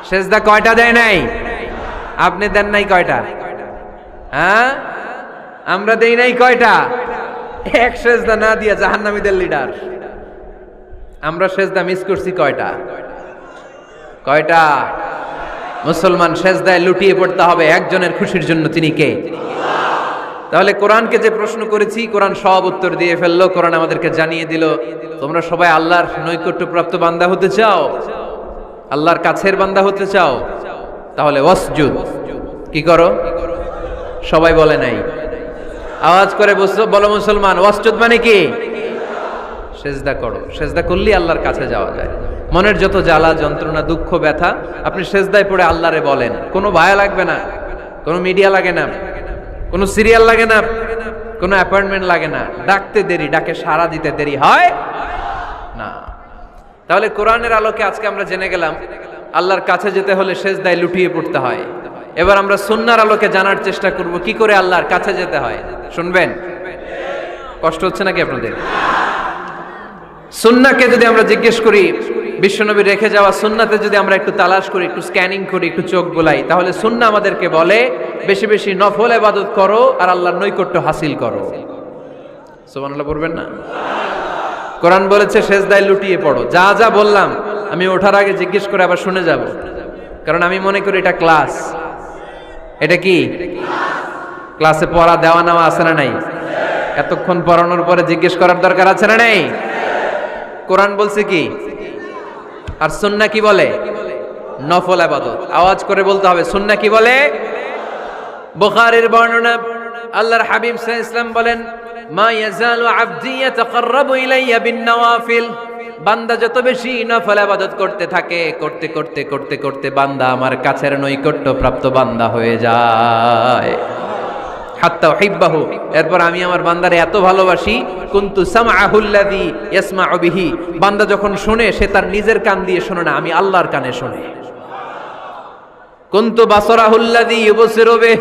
সেজদা কয়টা দেয় নাই? আপনি দেন নাই কয়টা? হ্যাঁ, আমরা দেই নাই কয়টা? এক সেজদা না দিয়া জাহান্নামীদের লিডার। আমরা সেজদা মিস করছি কয়টা? কয়টা? মুসলমান সেজদায় লুটিয়ে পড়তে হবে একজনের খুশির জন্য, তিনি কে? তাহলে কোরআনকে যে প্রশ্ন করেছি, কোরআন সব উত্তর দিয়ে ফেললো। কোরআন আমাদেরকে জানিয়ে দিল, তোমরা সবাই আল্লাহর নৈকট্যপ্রাপ্ত বান্দা হতে চাও, আল্লাহর কাছের বান্দা হতে চাও, তাহলে ওয়াসজুদ, কি করো? সবাই বলে নাই, আওয়াজ করে বলো মুসলমান, ওয়াসজুদ মানে কি? সেজদা করো। সেজদা করলেই আল্লাহর কাছে যাওয়া যায়। মনের যত জ্বালা যন্ত্রণা দুঃখ ব্যথা আপনি সেজদায় পড়ে আল্লাহরে বলেন, কোনো ভায়া লাগবে না, কোনো মিডিয়া লাগে না, কোনো সিরিয়াল লাগে না, কোনো অ্যাপয়েন্টমেন্ট লাগে না, ডাকতে দেরি, ডাকে সাড়া দিতে দেরি হয় না। তাহলে কোরআনের আলোকে আজকে আমরা জেনে গেলাম আল্লাহর কাছে যেতে হলে সেজদায় লুটিয়ে পড়তে হয়। এবার আমরা সুন্নাহর আলোকে জানার চেষ্টা করব কি করে আল্লাহর কাছে যেতে হয়। শুনবেন? কষ্ট হচ্ছে নাকি আপনাদের? সুন্নাহকে যদি আমরা জিজ্ঞেস করি, বিশ্বনবী রেখে যাওয়া সুন্নাতে যদি আমরা একটু তালাশ করি, একটু স্ক্যানিং করি, একটু চোখ বোলাই, তাহলে সুন্নাহ আমাদেরকে বলে বেশি বেশি নফল ইবাদত করো আর আল্লাহর নৈকট্য হাসিল করো। সুবহানাল্লাহ বলবেন না? কোরআন বলেছে সেজদায় লুটিয়ে পড়ো। যা যা বললাম আমি ওঠার আগে জিজ্ঞেস করে আবার শুনে যাব, কারণ আমি মনে করি এটা ক্লাস। এটা কি ক্লাসে পড়া দেওয়া নেওয়া আছে না নাই? এতক্ষণ পড়ানোর পরে জিজ্ঞেস করার দরকার আছে না নাই? কোরআন বলছে কি আর সুন্নাহ কি বলে? নফল ইবাদত। আওয়াজ করে বলতে হবে, সুন্নাহ কি বলে? বুখারীর বর্ণনা, আল্লাহর হাবিব সাল্লাল্লাহু আলাইহি ওয়াসাল্লাম বলেন, মা ইয়াজালু আবদি ইয়াতাকাররাবু ইলাইয়া বিন নওয়াফিল, বান্দা যত বেশি নফল ইবাদত করতে থাকে, করতে করতে করতে করতে বান্দা আমার কাছের নৈকট্য প্রাপ্ত বান্দা হয়ে যায়। হাত্তা উহিব্বাহু, এরপর আমি আমার বান্দারে এত ভালোবাসি, কুনতু সামআহুল্লাযী ইয়াসমাউ বিহি, বান্দা যখন শুনে সে তার নিজের কান দিয়ে শুনে না, আমি আল্লাহর কানে শুনে। কুনতু বাসারাহুল্লাযী ইউবসিরু বিহি,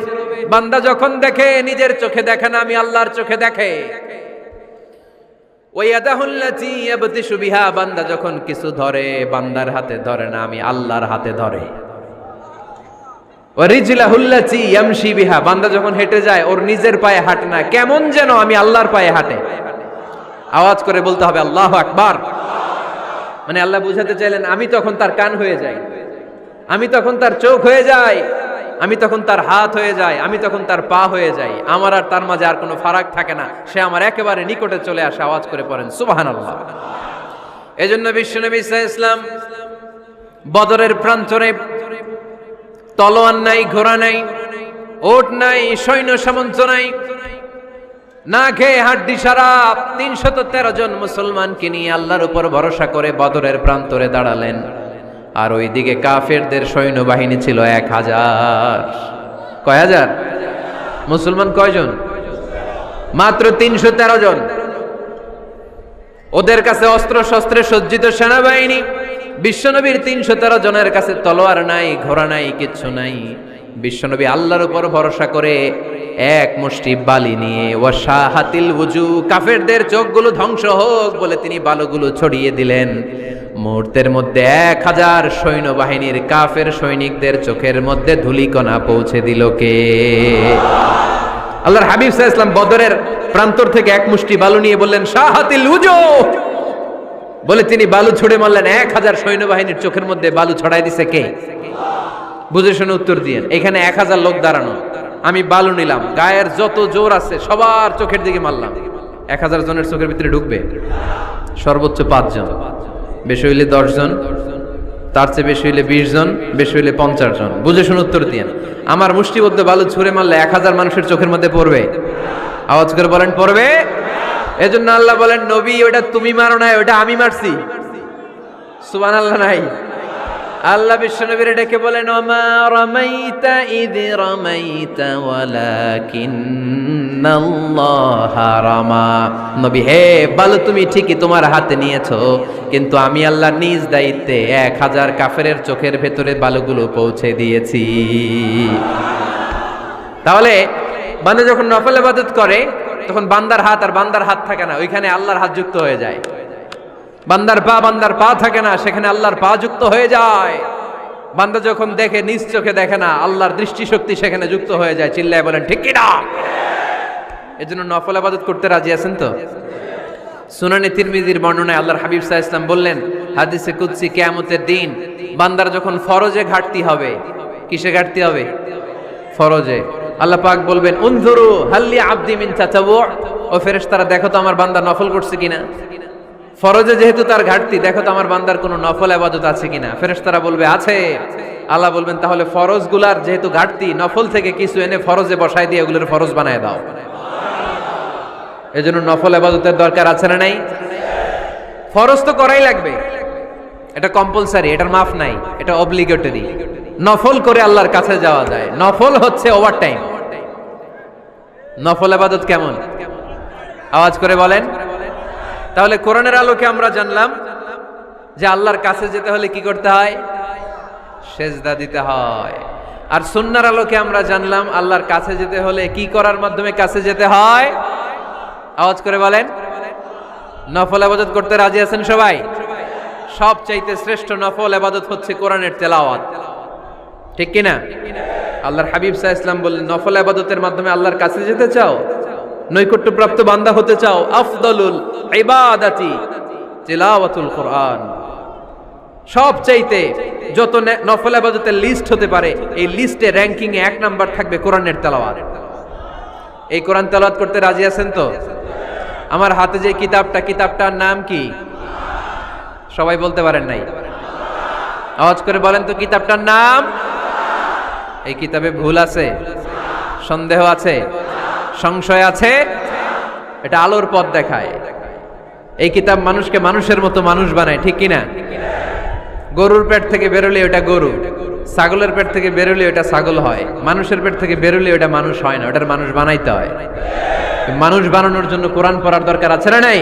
বান্দা যখন দেখে নিজের চোখে দেখে না, আমি আল্লাহর চোখে দেখে। ওয়ায়াদাহুল্লাতী ইয়াবতিশু বিহা, বান্দা যখন কিছু ধরে বান্দার হাতে ধরে না, আমি আল্লাহর হাতে ধরে। ওয়ারিজলাহুল্লাতী ইয়ামশি বিহা, বান্দা যখন হেঁটে যায় ওর নিজের পায়ে হাঁটে না, কেমন যেন আমি আল্লাহর পায়ে হাঁটে। আওয়াজ করে বলতে হবে আল্লাহু আকবার। মানে আল্লাহ বুঝাতে চাইলেন আমি তখন তার কান হয়ে যাই, আমি তখন তার চোখ হয়ে যাই, আমি তখন তার হাত হয়ে যাই, আমি তখন তার পা হয়ে যাই। আমার আর তার মাঝে আর কোনো ফারাক থাকে না, সে আমার একেবারে নিকটে চলে আসে। আওয়াজ করে পড়েন সুবহানাল্লাহ। এজন্য বিশ্বনবী সাল্লাল্লাহু আলাইহি ওয়াসাল্লাম বদরের প্রান্তরে তলোয়ার নাই, ঘোড়া নাই, ওট নাই, সৈন্য সামন্ত নাই, না খেয়ে হাড্ডি সারা ৩১৩ জন মুসলমানকে নিয়ে আল্লাহর উপর ভরসা করে বদরের প্রান্তরে দাঁড়ালেন। আর ওইদিকে কাফেরদের সৈন্যবাহিনী ছিল ১০০০। কয় হাজার? মুসলমান কয়জন? মাত্র ৩১৩ জন। ওদের কাছে অস্ত্র শস্ত্রে সজ্জিত সেনাবাহিনী, বিশ্বনবীর ৩১৩ জনের কাছে তলোয়ার নাই, ঘোড়া নাই, কিচ্ছু নাই। বিশ্বনবী আল্লাহর উপর ভরসা করে এক মুষ্টি বালি নিয়ে, ওয়াশাহাতিল ওযু, কাফেরদের চোখগুলো ধ্বংস হোক বলে তিনি বালুগুলো ছড়িয়ে দিলেন। মুহূর্তের মধ্যে ১০০০ সৈন্যবাহিনীর কাফের সৈনিকদের চোখের মধ্যে ধূলিকণা পৌঁছে দিল কে? আল্লাহর হাবিব সাল্লাল্লাহু আলাইহি ওয়াসাল্লাম বদরের প্রান্তর থেকে এক মুষ্টি বালু নিয়ে বললেন শাহাতিল ওযু, বলে তিনি বালু ছুড়ে মারলেন। ১০০০ সৈন্যবাহিনীর চোখের মধ্যে বালু ছড়াই দিছে কে? বুঝে শুনে উত্তর দিয়েন। এখানে ১০০০ লোক দাঁড়ানো, আমি বালু নিলাম, গায়ের যত জোর আছে সবার চোখের দিকে মারলাম। ১০০০ জনের চোখের ভিতরে ঢুকবে? সর্বোচ্চ ৫ জন, বেশি হইলে ১০ জন, তার চেয়ে বেশি হইলে ২০ জন, বেশি হইলে ৫০ জন। বুঝে শুনে উত্তর দিয়েন। আমার মুষ্টিবদ্ধ বালু ছুঁড়ে মারলে ১০০০ মানুষের চোখের মধ্যে পড়বে? আওয়াজ করে বলেন পড়বে। এজন্য আল্লাহ বলেন নবী ওটা তুমি মারো নাই, ওটা আমি মারছি। সুবহানাল্লাহ নাই? আল্লাহ বিশ্বনবীর ডেকে বলেন ওমা রামাইতা ইয রামাইতা ওয়ালাকিন্নাল্লাহা রামা। নবী হে, বালু তুমি ঠিকই তোমার হাতে নিয়েছো, কিন্তু আমি আল্লাহ নিজ দায়িত্বে ১০০০ কাফেরের চোখের ভেতরে বালুগুলো পৌঁছে দিয়েছি। তাহলে বান্দা যখন নফল ইবাদত করে তখন বান্দার হাত আর বান্দার হাত থাকে না, ওইখানে আল্লাহর হাত যুক্ত হয়ে যায়। বান্দার পা থাকে না, সেখানে আল্লাহর পা যুক্ত হয়ে যায়। বান্দা যখন দেখে নিজ চোখে দেখে না, আল্লাহর দৃষ্টিশক্তি সেখানে যুক্ত হয়ে যায়। চিল্লায় বলেন ঠিক কি না? এজন্য নফল ইবাদত করতে রাজি আছেন তো? সুনানে তিরমিজির বর্ণনায় আল্লাহর হাবিব সাল্লাল্লাহু আলাইহি ওয়াসাল্লাম বললেন হাদিসে কুদসি কিয়ামতের দিন বান্দার যখন ফরজে ঘাটতি হবে, কিসে ঘাটতি হবে? ফরজে। আল্লাহ পাক বলবেন উনজুরু হাল্লি আবদি মিন তাতাওয়ু, ও ফেরেশতারা দেখো তো আমার বান্দা নফল করছে কিনা। ফরজে যেহেতু তার ঘাটতি, দেখো তো আমার বান্দার কোনো নফল ইবাদত আছে কিনা। ফেরেশতারা বলবে আছে। আল্লাহ বলবেন তাহলে ফরজগুলার যেহেতু ঘাটতি, নফল থেকে কিছু এনে ফরজে বসায় দিয়ে এগুলোর ফরজ বানায় দাও। এজন্য নফল ইবাদতের দরকার আছে না নাই? ফরজ তো করাই লাগবে, এটা কম্পালসারি, এটার মাফ নাই, এটা অব্লিগেটরি। নফল করে আল্লাহর কাছে যাওয়া যায়, নফল হচ্ছে ওভারটাইম। নফল ইবাদত কেমন? আওয়াজ করে বলেন। তাহলে কোরআনের আলোকে আমরা জানলাম যে আল্লাহর কাছে যেতে হলে কি করতে হয়? সেজদা দিতে হয়। আর সুন্নাহর আলোকে আমরা জানলাম আল্লাহর কাছে যেতে হলে কি করার মাধ্যমে কাছে যেতে হয়? আওয়াজ করে বলেন। নফল ইবাদত করতে রাজি আছেন সবাই? সবচাইতে শ্রেষ্ঠ নফল ইবাদত হচ্ছে কোরআনের তেলাওয়াত, ঠিক কিনা? আল্লাহর হাবিব সাল্লাল্লাহু আলাইহি ওয়াসাল্লাম বললেন নফল ইবাদতের মাধ্যমে আল্লাহর কাছে যেতে চাও, নৈকট্যপ্রাপ্ত বান্দা হতে চাও, আফদলুল ইবাদাতি তিলাওয়াতুল কোরআন। সবচাইতে যত নফল ইবাদতের লিস্ট হতে পারে, এই লিস্টে র‍্যাঙ্কিং এ 1 নাম্বার থাকবে কোরআনের তেলাওয়াত। এই কোরআন তেলাওয়াত করতে রাজি আছেন তো? আমার হাতে যে কিতাবটার নাম কি? সবাই বলতে পারেন নাই? আওয়াজ করে বলেন তো কিতাবটার নাম। এই কিতাবে ভুল আছে? সন্দেহ আছে? সংশয় আছে? এটা আলোর পথ দেখায়। এই কিতাব মানুষকে মানুষের মতো মানুষ বানায়, ঠিক কিনা? গরুর পেট থেকে বেরোলে ওটা গরু, ছাগলের পেট থেকে বেরোলে ওটা ছাগল হয়, মানুষের পেট থেকে বেরোলে ওটা মানুষ হয় না, ওটার মানুষ বানাইতে হয়। মানুষ বানানোর জন্য কোরআন পড়ার দরকার আছে না নাই?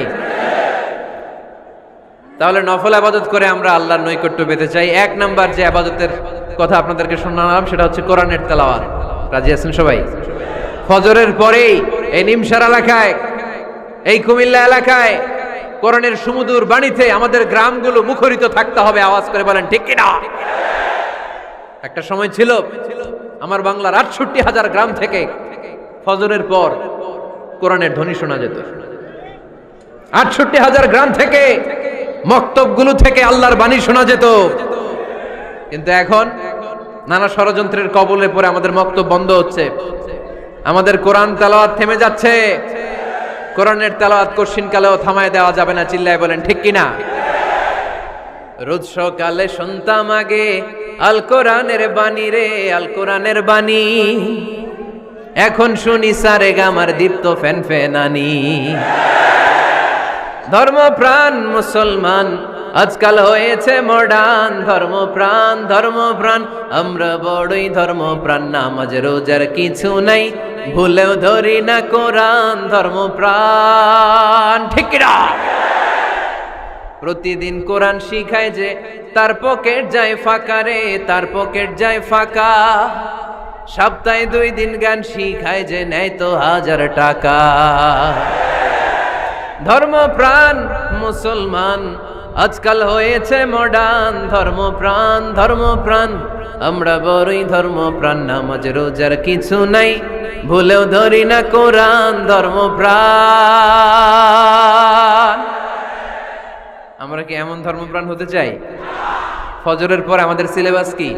তাহলে নফল ইবাদত করে আমরা আল্লাহর নৈকট্য পেতে চাই। 1 নাম্বার যে ইবাদতের কথা আপনাদেরকে শোনালাম সেটা হচ্ছে কোরআনের তেলাওয়াত। রাজি আছেন সবাই? ফজরের পরেই এই নিমসার এলাকায়, এই কুমিল্লা এলাকায় কোরআনের সুমধুর বাণীতে আমাদের গ্রামগুলো মুখরিত থাকতে হবে। আওয়াজ করে বলেন ঠিক কিনা? একটা সময় ছিল আমার বাংলার ৬৮,০০০ গ্রাম থেকে ফজরের পর কোরআনের ধ্বনি শোনা যেত। ৬৮,০০০ গ্রাম থেকে মক্তবগুলো থেকে আল্লাহর বাণী শোনা যেত। কিন্তু এখন নানা ষড়যন্ত্রের কবলে পড়ে আমাদের মক্তব বন্ধ হচ্ছে, আমাদের কোরআন তেলাওয়াত থেমে যাচ্ছে। কোরআনের তেলাওয়াত কঠিন কালেও থামায় দেওয়া যাবে না। চিল্লায় বলেন ঠিক কিনা? রোজ সকালে শুনতাম আগে আল কোরআনের বাণী রে, আল কোরআনের বাণী। এখন শুনি সারে গামার দীপ্ত ফ্যান ফেনানি। ধর্মপ্রাণ মুসলমান আজকাল হয়েছে মডার্ন। ধর্মপ্রাণ ধর্মপ্রাণ আমরা বড়ই ধর্মপ্রাণ। নামাজ রোজার কিছু নাই, ভুলেও ধরি না কোরআন। ধর্মপ্রাণ ঠিক না? প্রতিদিন কোরআন শিখায় যে তার পকেট যায় ফাঁকা রে, তার পকেট যায় ফাঁকা। সপ্তাহে 2 দিন গান শিখায় যে নেয় তো 1000 টাকা। ধর্মপ্রাণ মুসলমান আজকাল হয়েছে মডার্ন। ধর্মপ্রাণ ধর্মপ্রাণ আমরা বড়ই ধর্মপ্রাণ। নামাজ রোজার কিছু নাই, ভুলেও ধরি না কোরআন। ধর্মপ্রাণ। আমরা কি এমন ধর্মপ্রাণ হতে চাই? ফজরের পর আমাদের সিলেবাস কি?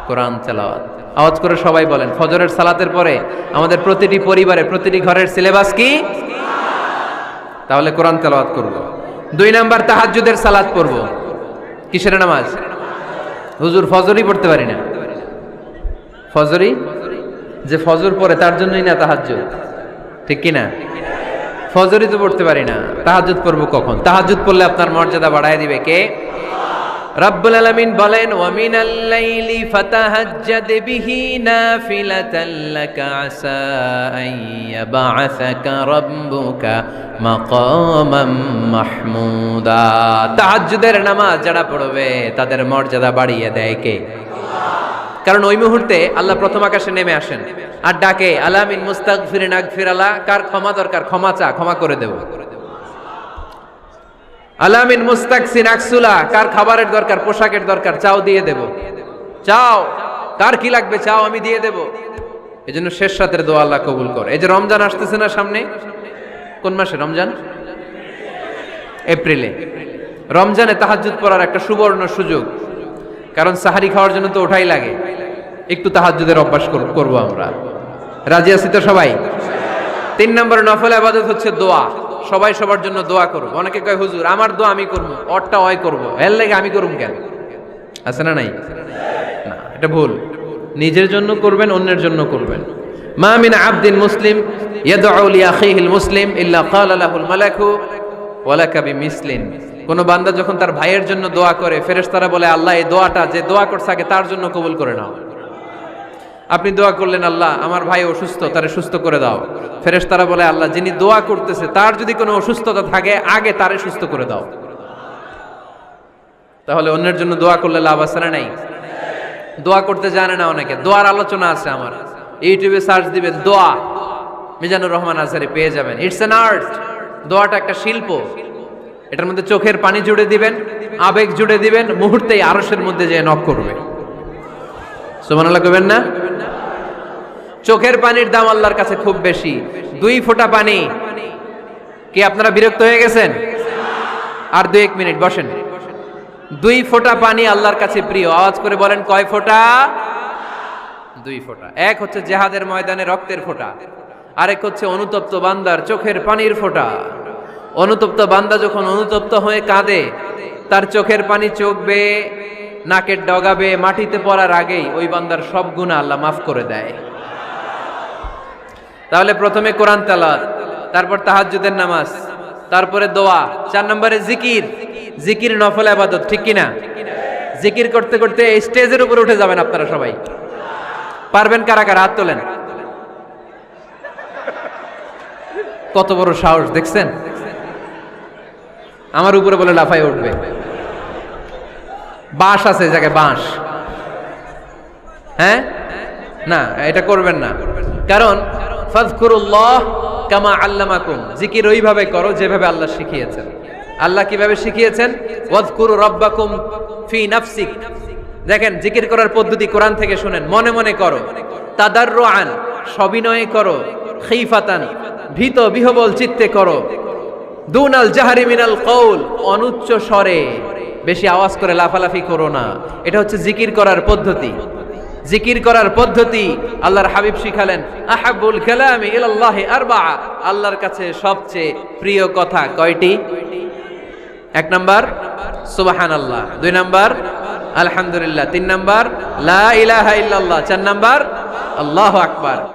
কোরআন তেলাওয়াত। আওয়াজ করে সবাই বলেন, ফজরের সালাতের পরে আমাদের প্রতিটি পরিবারে, প্রতিটি ঘরের সিলেবাস কি? তাহলে কোরআন তেলাওয়াত করব। 2 নাম্বার তাহাজ্জুদের সালাত পড়ব। কিসের নামাজ? হুজুর ফজরই পড়তে পারি না। ফজরই যে ফজর পড়ে তার জন্যই না তাহাজ্জুদ, ঠিক কি না? ফজরই তো পড়তে পারি না, তাহাজ্জুদ পড়ব কখন? তাহাজ্জুদ পড়লে আপনার মর্যাদা বাড়ায় দিবে কে? রব্বুল আলামিন বলেন ওয়া মিনাল লাইলি ফাতাহাজ্জাদ বিহি নাফিলাতান লাকা আসা আন ইয়াবআসাকা রাব্বুকা মাকামান মাহমুদা। তাহাজ্জুদের নামাজ যারা পড়বে তাদের মর্যাদা বাড়িয়ে দেয় কে? কারণ ওই মুহূর্তে আল্লাহ প্রথম আকাশে নেমে আসেন আর ডাকে আলা মিন মুস্তাগফিরিন আগফিরালা। কার ক্ষমা দরকার? ক্ষমা চা, ক্ষমা করে দেব। আলামিন মুস্তাকসিন আকসুলা। কার খাবারের দরকার? পোশাকের দরকার? চাও, দিয়ে দেব। চাও, কার কি লাগবে? চাও, আমি দিয়ে দেব। এজন্য শেষ রাতের দোয়া আল্লাহ কবুল করে। এই যে রমজান আসতেছে না সামনে, কোন মাসে রমজান? এপ্রিলে। রমজানে তাহাজ্জুদ পড়ার একটা সুবর্ণ সুযোগ, কারণ সাহারি খাওয়ার জন্য তো ওঠাই লাগে। একটু তাহাজ্জুদের অভ্যাস করব আমরা। রাজি আছি তো সবাই? 3 নম্বর নফল ইবাদত হচ্ছে দোয়া। সবাই সবার জন্য দোয়া করব। অনেকে কয় হুজুর আমার দোয়া আমি করব, ওরটা ওই করব, এর লাগে আমি করুম কেন? আছে না নাই? না, এটা ভুল। নিজের জন্য করবেন, অন্যের জন্য করবেন। মা মিন আবদিন মুসলিম ইয়াদউ লি আখিহিল মুসলিম ইল্লা ক্বালা লাহুল মালাকু ওয়া লাকা বিমিসলিন। কোন বান্দা যখন তার ভাইয়ের জন্য দোয়া করে, ফেরেশতারা বলে আল্লাহ এই দোয়াটা যে দোয়া করছে আগে তার জন্য কবুল করে নাও। আপনি দোয়া করলেন আল্লাহ আমার ভাই অসুস্থ, তারে সুস্থ করে দাও। ফেরেশতারা বলে আল্লাহ যিনি দোয়া করতেছে তার যদি কোনো অসুস্থতা থাকে আগে তারে সুস্থ করে দাও। তাহলে অন্যের জন্য দোয়া করলে লাভ আছে না নাই? দোয়া করতে জানে না অনেকে। দোয়ার আলোচনা আছে আমার, ইউটিউবে সার্চ দিবেন দোয়া, মিজানুর রহমান আজহারি পেয়ে যাবেন। It's an art. দোয়াটা একটা শিল্প। এটার মধ্যে চোখের পানি জুড়ে দিবেন, আবেগ জুড়ে দিবেন, মুহূর্তেই আরশের মধ্যে যে নক করবে। সুবহানাল্লাহ কইবেন না? চোখের পানির দাম আল্লাহর কাছে খুব বেশি। 2 ফোঁটা পানি। কি আপনারা বিরক্ত হয়ে গেছেন? আর 2-1 মিনিট বসেন। 2 ফোঁটা পানি আল্লাহর কাছে প্রিয়। আওয়াজ করে বলেন কয় ফোঁটা? 2 ফোঁটা। এক হচ্ছে জিহাদের ময়দানে রক্তের ফোঁটা, আরেক হচ্ছে অনুতপ্ত বান্দার চোখের পানির ফোঁটা। অনুতপ্ত বান্দা যখন অনুতপ্ত হয়ে কাঁদে, তার চোখের পানি চোখ বেয়ে নাকের ডগা বেয়ে মাটিতে পড়ার আগেই ওই বান্দার সব গুনাহ আল্লাহ মাফ করে দেয়। তাহলে প্রথমে কোরআন তেলাওয়াত, তারপর তাহাজ্জুদের নামাজ, তারপরে দোয়া, 4 নম্বরে জিকির। জিকির নফল ইবাদত, ঠিক কিনা? জিকির করতে করতে এই স্টেজের উপরে উঠে যাবেন আপনারা সবাই। পারবেন কারা কারা? হাত তোলেন। কত বড় সাহস দেখছেন? আমার উপরে বলে লাফায় উঠবে। বাঁশ আছে জায়গায়, বাঁশ। হ্যাঁ, না এটা করবেন না, কারণ ফাযকুরুল্লাহ কামা আল্লামাকুম। জিকির ওইভাবে করো যেভাবে আল্লাহ শিখিয়েছেন। আল্লাহ কিভাবে শিখিয়েছেন? ওয়াযকুরু রাব্বাকুম ফি নাফসিক। দেখেন জিকির করার পদ্ধতি কোরআন থেকে শুনেন। মনে মনে করো, তাদাররুআন সবিনয়ে করো, খিফাতান ভীত বিহবল চিত্তে করো, দুনাল জাহরি মিনাল কওল অনুচ্চ স্বরে, বেশি আওয়াজ করে লাফালাফি করো না। এটা হচ্ছে জিকির করার পদ্ধতি। জিকির করার পদ্ধতি আল্লাহর হাবিব শিখালেন, আহাব্বুল কালামি ইলাল্লাহি আরবাআ। আল্লাহর কাছে সবচেয়ে প্রিয় কথা কয়টি? 1 নাম্বার সুবহানাল্লাহ, 2 নাম্বার আলহামদুলিল্লাহ, 3 নাম্বার লা ইলাহা ইল্লাল্লাহ, 4 নাম্বার আল্লাহু আকবার।